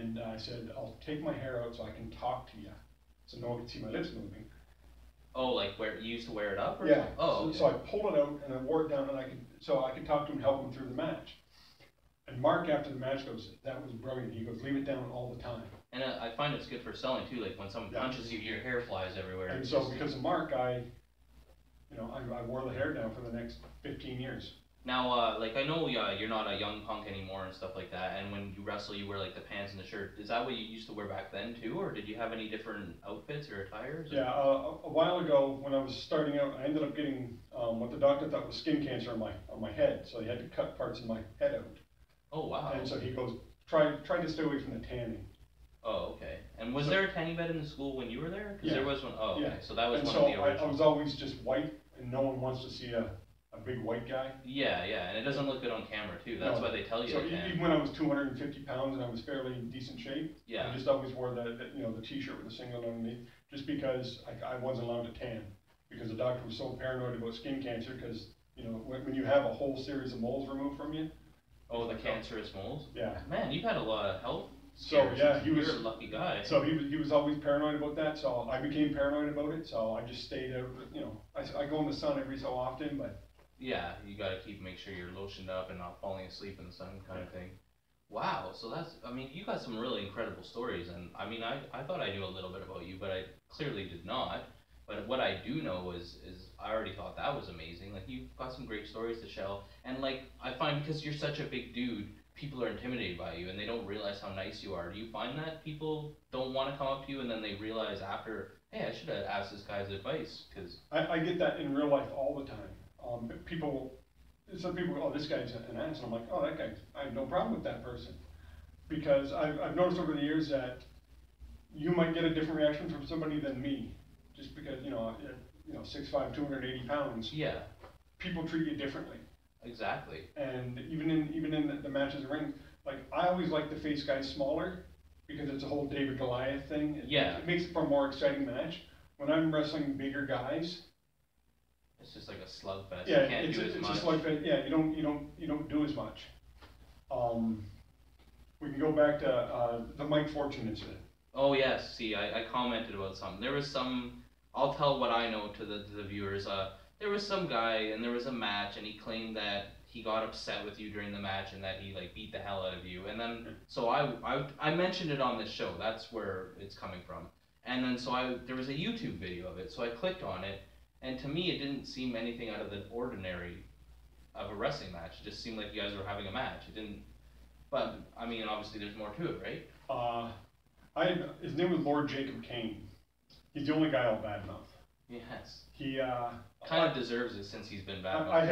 and I said, I'll take my hair out so I can talk to you, so no one can see my lips moving. Oh, like where you used to wear it up? Or yeah. something? Oh, okay. So I pulled it out and I wore it down, and I could talk to him and help him through the match. And Mark, after the match, goes, that was brilliant. He goes, leave it down all the time. And I find it's good for selling too. Like when someone punches you, your hair flies everywhere. And so because of Mark, I wore the hair down for the next 15 years. Now, like I know you're not a young punk anymore and stuff like that, and when you wrestle, you wear like the pants and the shirt. Is that what you used to wear back then too, or did you have any different outfits or attires? Yeah, a while ago when I was starting out, I ended up getting what the doctor thought was skin cancer on my head, so he had to cut parts of my head out. Oh wow! And so he goes, try to stay away from the tanning. Oh okay. And was there a tanning bed in the school when you were there? Because there was one. Oh okay. Yeah. So that was and one so of the originals. I was always just white, and no one wants to see a big white guy. Yeah, yeah, and it doesn't look good on camera too. That's why they tell you. So even when I was 250 pounds and I was fairly in decent shape, yeah. I just always wore the t-shirt with the singlet underneath, just because I wasn't allowed to tan, because the doctor was so paranoid about skin cancer, because when you have a whole series of moles removed from you. Oh, the cancerous moles. Yeah. Man, you've had a lot of health. So yeah, you're a lucky guy. So he was always paranoid about that. So I became paranoid about it. So I just stayed out. I go in the sun every so often, but. Yeah, you gotta make sure you're lotioned up and not falling asleep in the sun kind of thing. Wow, so you got some really incredible stories, and I thought I knew a little bit about you, but I clearly did not. But what I do know is I already thought that was amazing. Like, you've got some great stories to tell, and like, I find because you're such a big dude, people are intimidated by you, and they don't realize how nice you are. Do you find that people don't want to come up to you, and then they realize after, hey, I should have asked this guy's advice? Because I get that in real life all the time. Some people go, oh, this guy's an ass, and I'm like, oh, that guy, I have no problem with that person. Because I've noticed over the years that you might get a different reaction from somebody than me, just because, 6'5", 280 pounds. Yeah. People treat you differently. Exactly. And even in the matches ring, like, I always like to face guys smaller, because it's a whole David Goliath thing. It makes it for a more exciting match. When I'm wrestling bigger guys, it's just like a slugfest. Yeah, you can't do as much. It's a slugfest. Yeah, you don't do as much. We can go back to the Mike Fortune incident. Oh yes, see, I commented about something. There was some. I'll tell what I know to the viewers. There was some guy, and there was a match, and he claimed that he got upset with you during the match, and that he like beat the hell out of you. And then so I mentioned it on this show. That's where it's coming from. And then there was a YouTube video of it, so I clicked on it. And to me, it didn't seem anything out of the ordinary of a wrestling match. It just seemed like you guys were having a match. It didn't, but obviously there's more to it, right? His name was Lord Jacob Kane. He's the only guy I'll badmouth. Yes. He kind of deserves it since he's been badmouthed. I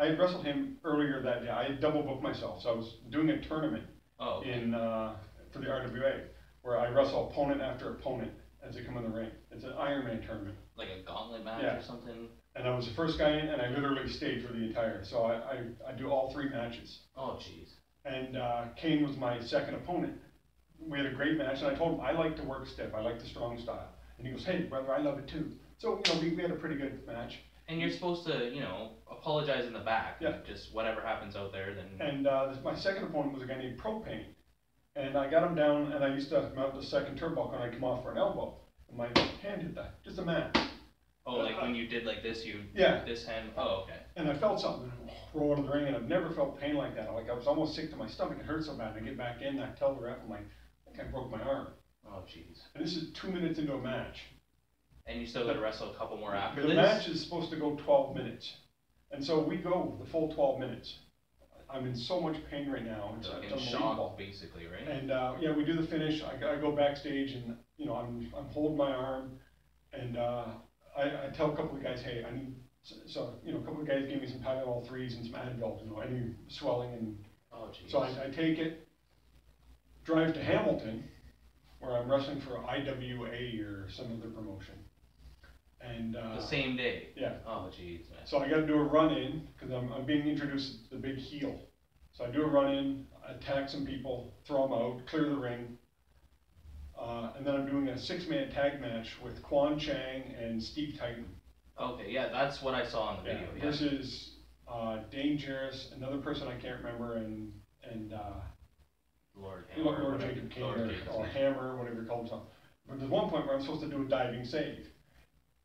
had wrestled him earlier that day. I had double booked myself, so I was doing a tournament for the RWA, where I wrestle opponent after opponent as they come in the ring. It's an Ironman tournament. Like a gauntlet match or something? And I was the first guy in, and I literally stayed for the entire. So I do all 3 matches. Oh, jeez. And Kane was my second opponent. We had a great match, and I told him I like to work stiff. I like the strong style. And he goes, hey, brother, I love it too. So, we had a pretty good match. And you're supposed to, apologize in the back. Yeah. Just whatever happens out there, then. And my second opponent was a guy named Propane. And I got him down, and I used to mount the second turnbuckle, and I'd come off for an elbow. And my hand hit that, just a match. Oh, like when you did like this, this hand? Oh, okay. And I felt something roll out of the ring, and I've never felt pain like that. Like, I was almost sick to my stomach. It hurt so bad. And I get back in, and I tell the ref, I'm like, I think I broke my arm. Oh, jeez. And this is 2 minutes into a match. And you still got to wrestle a couple more after this? The match is supposed to go 12 minutes. And so we go the full 12 minutes. I'm in so much pain right now. It's in shock, basically, right? And we do the finish. I go backstage, and I'm holding my arm, and I tell a couple of guys, hey, I need. So a couple of guys gave me some Tylenol 3s and some Advil, any swelling, and oh, geez. So I take it, drive to Hamilton, where I'm wrestling for IWA or some other promotion. And the same day? Yeah. Oh, jeez. So I got to do a run-in, because I'm being introduced as the big heel. So I do a run-in, attack some people, throw them out, clear the ring. And then I'm doing a 6-man tag match with Quan Chang and Steve Titan. Okay, yeah, that's what I saw in the video. Yeah. Versus Dangerous, another person I can't remember, and Lord Lord Jacob King or Hammer, whatever you call himself. But there's one point where I'm supposed to do a diving save.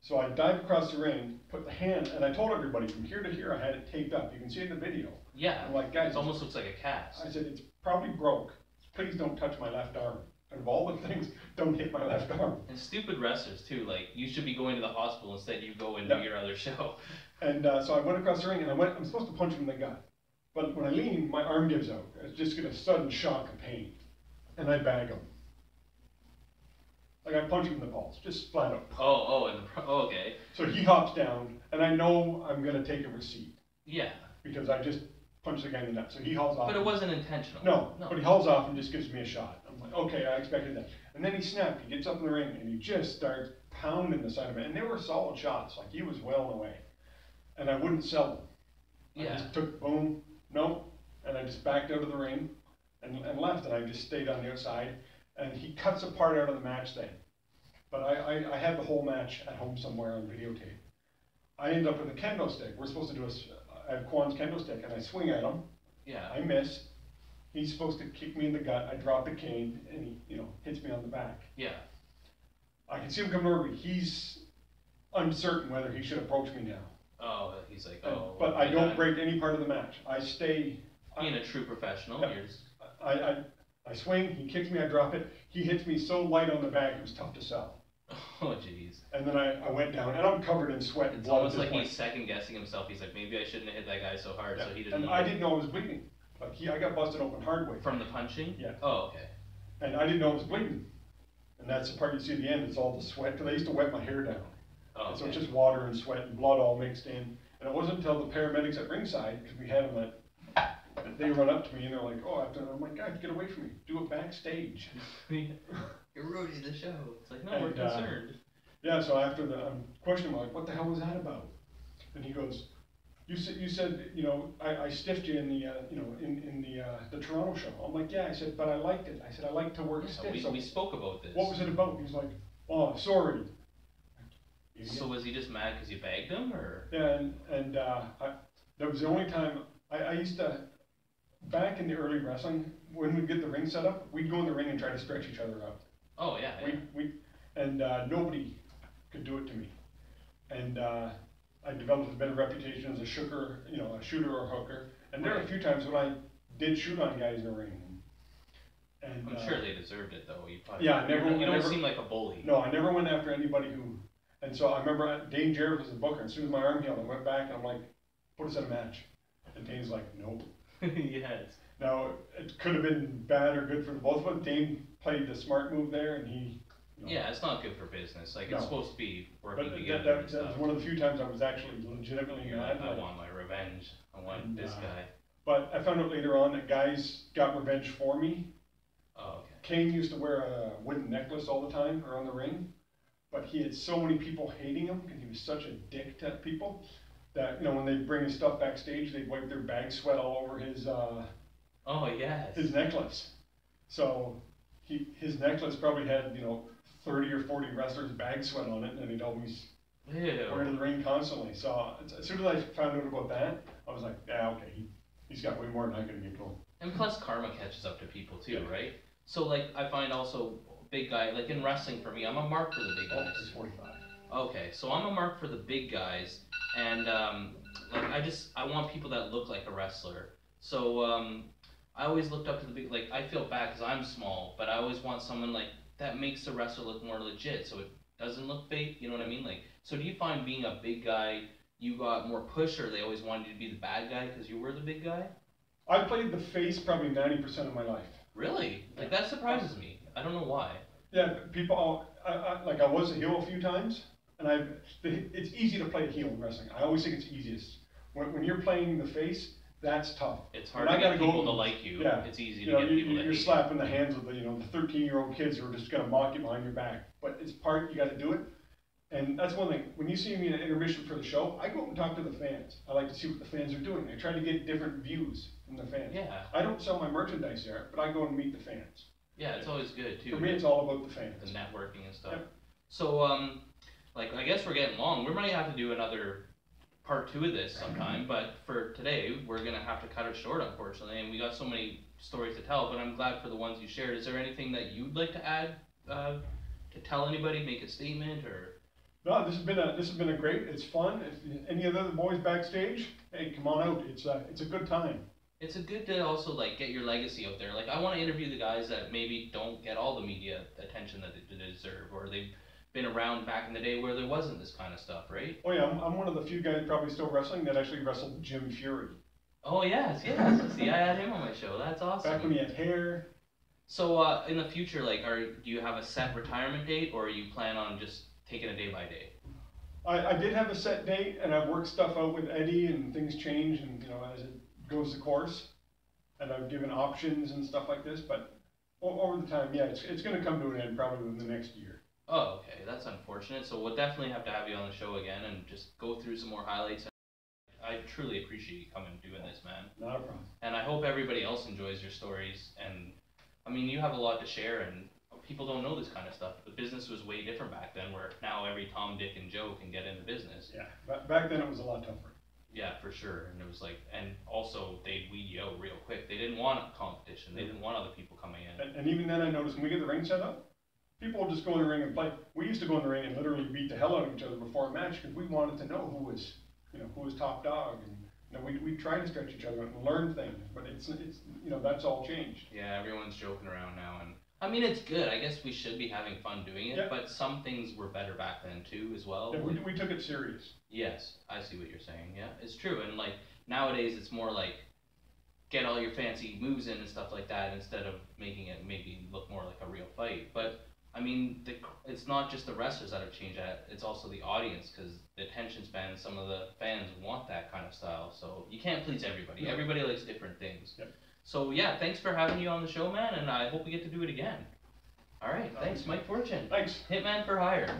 So I dive across the ring, put the hand, and I told everybody from here to here I had it taped up. You can see it in the video. Yeah. I'm like, guys, it almost looks like a cast. I said, it's probably broke. Please don't touch my left arm. And of all the things, don't hit my left arm. And stupid wrestlers too. Like, you should be going to the hospital instead. You go and do your other show. And so I went across the ring, and I'm supposed to punch him in the gut. But when I lean, my arm gives out. I just get a sudden shock of pain. And I bag him. Like I punch him in the balls, just flat out. Okay. So he hops down, and I know I'm gonna take a receipt. Yeah. Because I just punched the guy in the gut. So he hauls off. But it wasn't intentional. No, but he hauls off and just gives me a shot. I'm like, okay, I expected that. And then he snapped. He gets up in the ring, and he just starts pounding the side of it. And they were solid shots. Like he was well away. And I wouldn't sell them. Yeah. I just took boom, no, and I just backed out of the ring and left, and I just stayed on the outside. And he cuts a part out of the match then. But I had the whole match at home somewhere on videotape. I end up with a kendo stick. We're supposed to do I have Kwan's kendo stick, and I swing at him. Yeah. I miss. He's supposed to kick me in the gut. I drop the cane, and he, hits me on the back. Yeah. I can see him coming over me. He's uncertain whether he should approach me now. Oh, he's like, But I don't break any part of the match. I stay. Being a true professional, I swing, he kicks me, I drop it. He hits me so light on the back, it was tough to sell. Oh, jeez. And then I went down, and I'm covered in sweat and It's blood. almost like he's second guessing himself. He's like, maybe I shouldn't have hit that guy so hard, so he didn't. And I didn't know I was bleeding. Like I got busted open hard way. From the punching? Yeah. Oh, okay. And I didn't know I was bleeding. And that's the part you see at the end. It's all the sweat, because I used to wet my hair down. Oh, and so it's just water and sweat and blood all mixed in. And it wasn't until the paramedics at ringside, because we had them they run up to me and they're like, oh, I'm like, guys, get away from me. Do it backstage. You're ruining the show. It's like, no, we're concerned. Yeah, so after I'm questioning him, like, what the hell was that about? And he goes, you said, I stiffed you in the, in the Toronto show. I'm like, yeah. I said, but I liked it. I said, I like to work stiff. We spoke about this. What was it about? He's like, oh, sorry. So was he just mad because you bagged him, or? Yeah, and that was the only time I used to, back in the early wrestling, when we'd get the ring set up, we'd go in the ring and try to stretch each other out. Oh yeah. And nobody could do it to me. And I developed a better reputation as a shooter, a shooter or hooker. And there were a few times when I did shoot on guys in the ring. And I'm sure they deserved it though. You don't seem like a bully. No, I never went after anybody who. And so I remember Dane Jarrett was the booker. As soon as my arm healed, I went back and I'm like, put us in a match. And Dane's like, nope. Yes. Now, it could have been bad or good for the both of them. Dane played the smart move there, and he. Yeah, it's not good for business. Like, it's supposed to be working together. That was one of the few times I was actually legitimately mad. I want my revenge. I want this guy. But I found out later on that guys got revenge for me. Oh, okay. Kane used to wear a wooden necklace all the time around the ring, but he had so many people hating him because he was such a dick to people that, when they bring his stuff backstage, they'd wipe their bag sweat all over his. Oh yes. His necklace. So his necklace probably had 30 or 40 wrestlers' bag sweat on it, and he'd always wear it in the ring constantly. So as soon as I found out about that, I was like, yeah, okay, he's got way more than I can get going. And plus, karma catches up to people too, right? So like, I find also big guy, like in wrestling for me, I'm a mark for the big guys. He's 45. Okay, so I'm a mark for the big guys, and I want people that look like a wrestler. So I always looked up to the big, like, I feel bad because I'm small, but I always want someone like that makes the wrestler look more legit, so it doesn't look fake. You know what I mean? Like, so do you find being a big guy, you got more push, or they always wanted you to be the bad guy because you were the big guy? I played the face probably 90% of my life. Really? Like, that surprises me. I don't know why. Yeah, people. I was a heel a few times, and it's easy to play a heel in wrestling. I always think it's easiest when you're playing the face. That's tough. It's hard to get people to like you. Yeah. It's easy to get people to hate you. You're slapping the hands of the 13-year-old kids who are just gonna mock you behind your back. But it's part, you got to do it. And that's one thing. When you see me in an intermission for the show, I go up and talk to the fans. I like to see what the fans are doing. I try to get different views from the fans. Yeah. I don't sell my merchandise there, but I go and meet the fans. Yeah, it's always good too. For me, it's all about the fans. The networking and stuff. Yep. So, I guess we're getting long. We might have to do another part 2 of this sometime, but for today, we're gonna have to cut it short, unfortunately. And we got so many stories to tell, but I'm glad for the ones you shared. Is there anything that you'd like to add, to tell anybody, make a statement, or? No, this has been a great. It's fun. If any of the other boys backstage, hey, come on out. It's a good time. It's a good to also like get your legacy out there. Like I want to interview the guys that maybe don't get all the media attention that they deserve, or they've been around back in the day where there wasn't this kind of stuff, right? Oh yeah, I'm one of the few guys probably still wrestling that actually wrestled Jim Fury. Oh yes, yes. See, I had him on my show. That's awesome. Back when he had hair. So in the future, like, do you have a set retirement date, or you plan on just taking it day by day? I did have a set date, and I've worked stuff out with Eddie, and things change, and as it goes the course, and I've given options and stuff like this. But over the time, yeah, it's going to come to an end probably within the next year. Oh, okay, that's unfortunate. So we'll definitely have to have you on the show again and just go through some more highlights. I truly appreciate you coming and doing this, man. Not a problem. And I hope everybody else enjoys your stories. And I mean, you have a lot to share, and people don't know this kind of stuff. The business was way different back then, where now every Tom, Dick, and Joe can get into business. Yeah, back then it was a lot tougher. Yeah, for sure. And it was like, and also they'd weed you out real quick. They didn't want competition. They didn't want other people coming in. And even then, I noticed when we get the ring set up, people will just go in the ring and play. We used to go in the ring and literally beat the hell out of each other before a match because we wanted to know who was top dog, and we try to stretch each other and learn things. But it's that's all changed. Yeah, everyone's joking around now, and I mean it's good. I guess we should be having fun doing it. Yeah. But some things were better back then too, as well. Yeah, we took it serious. Yes, I see what you're saying. Yeah, it's true. And like nowadays, it's more like get all your fancy moves in and stuff like that instead of making it maybe look more like a real fight. But I mean, it's not just the wrestlers that have changed that, it's also the audience, because the attention span, some of the fans want that kind of style, so you can't please everybody. No. Everybody likes different things. Yep. So yeah, thanks for having you on the show, man, and I hope we get to do it again. Alright, thanks, Mike Fortune. Thanks. Hitman for hire.